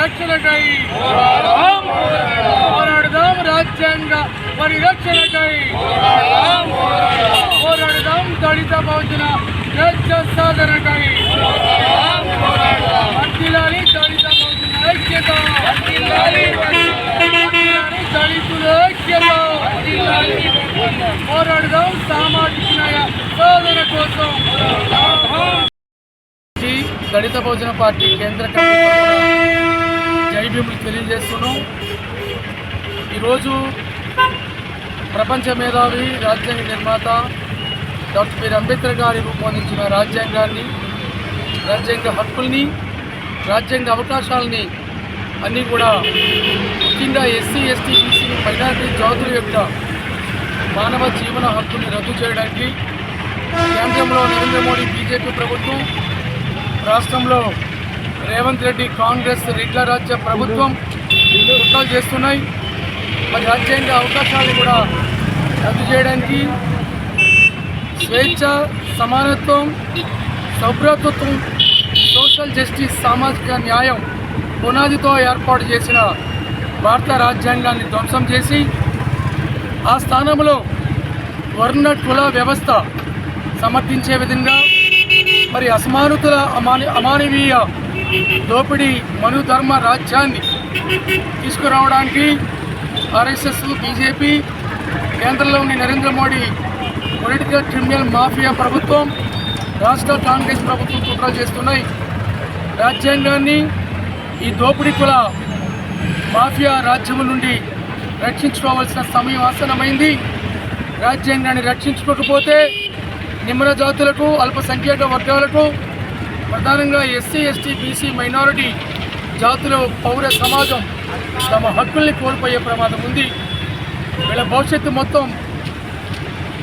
రక్షణకై పోరాడదాం, రాజ్యాంగ పరిరక్షణకై పోరాడదాం, దళిత బహుజన స్వేచ్ఛ సాధనకై వర్ధిల్లాలి దళిత బహుజన ఐక్యత, దళితుల ఐక్యత, పోరాడదాం సామాజిక న్యాయ సాధన కోసం. దళిత బహుజన పార్టీ కేంద్ర కమిటీ జై భీములు తెలియజేస్తున్నాం. ఈరోజు ప్రపంచ మేధావి రాజ్యాంగ నిర్మాత డాక్టర్ బిఆర్ అంబేద్కర్ గారి రూపొందించిన రాజ్యాంగాన్ని, రాజ్యాంగ హక్కుల్ని, రాజ్యాంగ అవకాశాలని అన్నీ కూడా ముఖ్యంగా ఎస్సీ, ఎస్టీ, బీసీ, మైనారిటీ జాతుల యొక్క మానవ జీవన హక్కుల్ని రద్దు చేయడానికి కేంద్రంలో నరేంద్ర మోడీ బీజేపీ ప్రభుత్వం, రాష్ట్రంలో రేవంత్ రెడ్డి కాంగ్రెస్ రెడ్ల రాజ్య ప్రభుత్వం కుట్రలు చేస్తున్నాయి. మరి రాజ్యాంగ అవకాశాలను కూడా రద్దు చేయడానికి స్వేచ్ఛ, సమానత్వం, సౌభ్రాతృత్వం, సోషల్ జస్టిస్, సామాజిక న్యాయం పునాదితో ఏర్పాటు చేసిన భారత రాజ్యాంగాన్ని ధ్వంసం చేసి ఆ స్థానంలో వర్ణ కుల వ్యవస్థ సమర్థించే విధంగా మరి అసమానతల అమానవీయ దోపిడీ మనుధర్మ రాజ్యాన్ని తీసుకురావడానికి ఆర్ఎస్ఎస్, బీజేపీ, కేంద్రంలోని Narendra Modi political criminal mafia ప్రభుత్వం, రాష్ట్ర కాంగ్రెస్ ప్రభుత్వం కుట్రలు చేస్తున్నాయి. రాజ్యాంగాన్ని ఈ దోపిడీ కుల మాఫియా రాజ్యం నుండి రక్షించుకోవాల్సిన సమయం ఆసన్నమైంది. రాజ్యాంగాన్ని రక్షించుకోకపోతే నిమ్న జాతులకు, అల్పసంఖ్యాక వర్గాలకు, ప్రధానంగా ఎస్సీ, ఎస్టీ, బీసీ, మైనారిటీ జాతుల పౌర సమాజం తమ హక్కుల్ని కోల్పోయే ప్రమాదం ఉంది. వీళ్ళ భవిష్యత్తు మొత్తం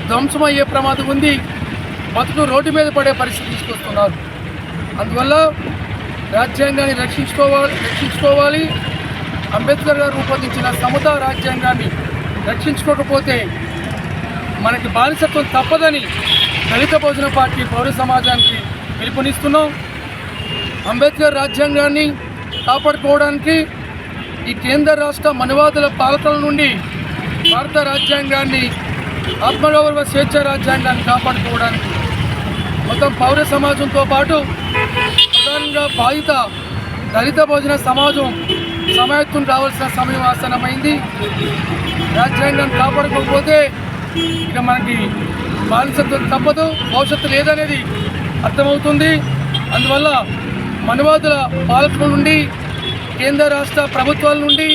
ధ్వంసమయ్యే ప్రమాదం ఉంది. బతుకు రోడ్డు మీద పడే పరిస్థితి తీసుకొస్తున్నారు. అందువల్ల రాజ్యాంగాన్ని రక్షించుకోవాలి. అంబేద్కర్ గారు రూపొందించిన సమతా రాజ్యాంగాన్ని రక్షించుకోకపోతే మనకి బానిసత్వం తప్పదని దళిత బహుజన పార్టీ పౌర సమాజానికి పిలుపునిస్తున్నాం. అంబేద్కర్ రాజ్యాంగాన్ని కాపాడుకోవడానికి ఈ కేంద్ర రాష్ట్ర మనువాదుల పాలకుల నుండి భారత రాజ్యాంగాన్ని, ఆత్మగౌరవ స్వేచ్ఛ రాజ్యాంగాన్ని కాపాడుకోవడానికి మొత్తం పౌర సమాజంతో పాటు ప్రధానంగా బాధిత దళిత బహుజన సమాజం సమాయత్తం కావాల్సిన సమయం ఆసన్నమైంది. రాజ్యాంగాన్ని కాపాడుకోకపోతే ఇక మనకి బానిసత్వం తప్పదు, భవిష్యత్తు లేదనేది అర్థమవుతుంది. అందువల్ల మనువాదుల పాలకుల నుండి, కేంద్ర రాష్ట్ర ప్రభుత్వాల నుండి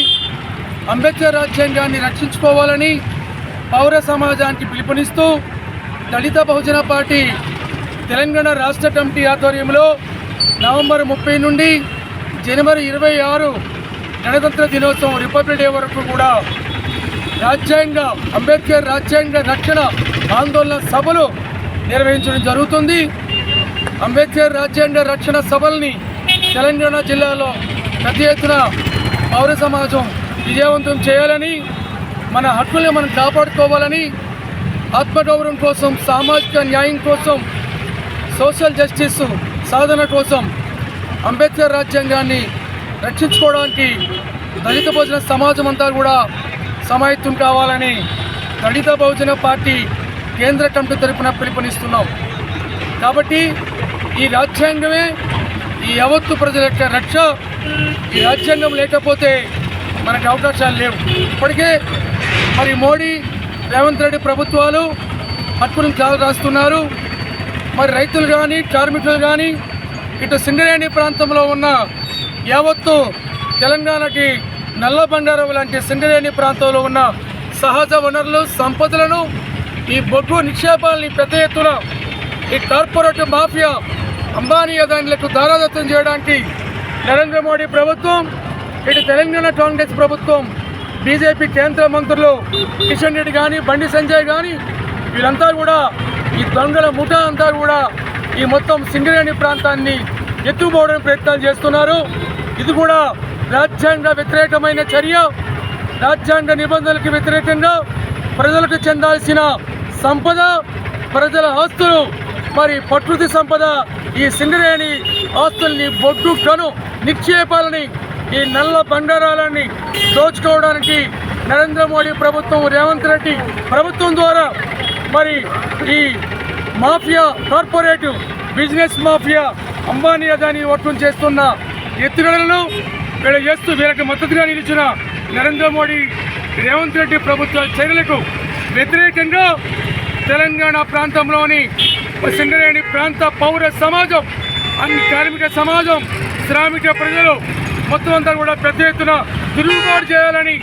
అంబేద్కర్ రాజ్యాంగాన్ని రక్షించుకోవాలని పౌర సమాజానికి పిలుపునిస్తూ దళిత బహుజన పార్టీ తెలంగాణ రాష్ట్ర కమిటీ ఆధ్వర్యంలో నవంబర్ 30 నుండి జనవరి 26 గణతంత్ర దినోత్సవం, రిపబ్లిక్ డే వరకు కూడా అంబేద్కర్ రాజ్యాంగ రక్షణ ఆందోళన సభలు నిర్వహించడం జరుగుతుంది. అంబేద్కర్ రాజ్యాంగ రక్షణ సభల్ని తెలంగాణ జిల్లాలో పెద్ద ఎత్తున పౌర సమాజం విజయవంతం చేయాలని, మన హక్కుల్ని మనం కాపాడుకోవాలని, ఆత్మగౌరవం కోసం, సామాజిక న్యాయం కోసం, సోషల్ జస్టిస్ సాధన కోసం అంబేద్కర్ రాజ్యాంగాన్ని రక్షించుకోవడానికి దళిత బహుజన సమాజం అంతా కూడా సమాయత్తం కావాలని దళిత బహుజన పార్టీ కేంద్ర కమిటీ తరపున పిలుపునిస్తున్నాం. కాబట్టి ఈ రాజ్యాంగమే ఈ యావత్తు ప్రజల యొక్క రక్ష. ఈ రాజ్యాంగం లేకపోతే మనకు అవకాశాలు లేవు. ఇప్పటికే మరి మోడీ, రేవంత్ రెడ్డి ప్రభుత్వాలు హక్కులను చాలా రాస్తున్నారు. మరి రైతులు కానీ, కార్మికులు కానీ, ఇటు సింగరేణి ప్రాంతంలో ఉన్న యావత్తు తెలంగాణకి నల్ల బంగారం లాంటి సింగరేణి ప్రాంతంలో ఉన్న సహజ వనరులు, సంపదలను, ఈ బొగ్గు నిక్షేపాలని పెద్ద ఎత్తున ఈ కార్పొరేట్ మాఫియా అంబానీ అదానిలకు దారాదత్తం చేయడానికి నరేంద్ర మోడీ ప్రభుత్వం, ఇటు తెలంగాణ కాంగ్రెస్ ప్రభుత్వం, బీజేపీ కేంద్ర మంత్రులు కిషన్ రెడ్డి కానీ, బండి సంజయ్ కానీ వీళ్ళంతా కూడా ఈ దొంగల ముఠా అంతా కూడా ఈ మొత్తం సింగరేణి ప్రాంతాన్ని ఎత్తుపోవడానికి ప్రయత్నాలు చేస్తున్నారు. ఇది కూడా రాజ్యాంగ వ్యతిరేకమైన చర్య. రాజ్యాంగ నిబంధనలకు వ్యతిరేకంగా ప్రజలకు చెందాల్సిన సంపద, ప్రజల ఆస్తులు, మరి ప్రకృతి సంపద, ఈ సింగరేణి ఆస్తుల్ని, బొగ్గు గను నిక్షేపాలని ఈ నల్ల బండారాలన్నీ దోచుకోవడానికి నరేంద్ర మోడీ ప్రభుత్వం, రేవంత్ రెడ్డి ప్రభుత్వం ద్వారా మరి ఈ mafia, cooperative business mafia, Ambani Adani ఓట్లు చేస్తున్న ఎత్తుగడలను వీళ్ళకి మద్దతుగా నిలిచిన నరేంద్ర మోడీ, రేవంత్ రెడ్డి ప్రభుత్వ చర్యలకు వ్యతిరేకంగా తెలంగాణ ప్రాంతంలోని సింగరేణి ప్రాంత పౌర సమాజం, అన్ని కార్మిక సమాజం, శ్రామిక ప్రజలు మొత్తం అంతా కూడా పెద్ద ఎత్తున తిరుగుబాటు చేయాలని,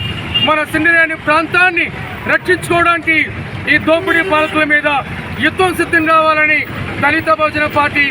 మన సింగరేణి ప్రాంతాన్ని రక్షించుకోవడానికి ఈ దోపిడీ పాలకుల మీద యుద్ధం సిద్ధం కావాలని దళిత బహుజన పార్టీ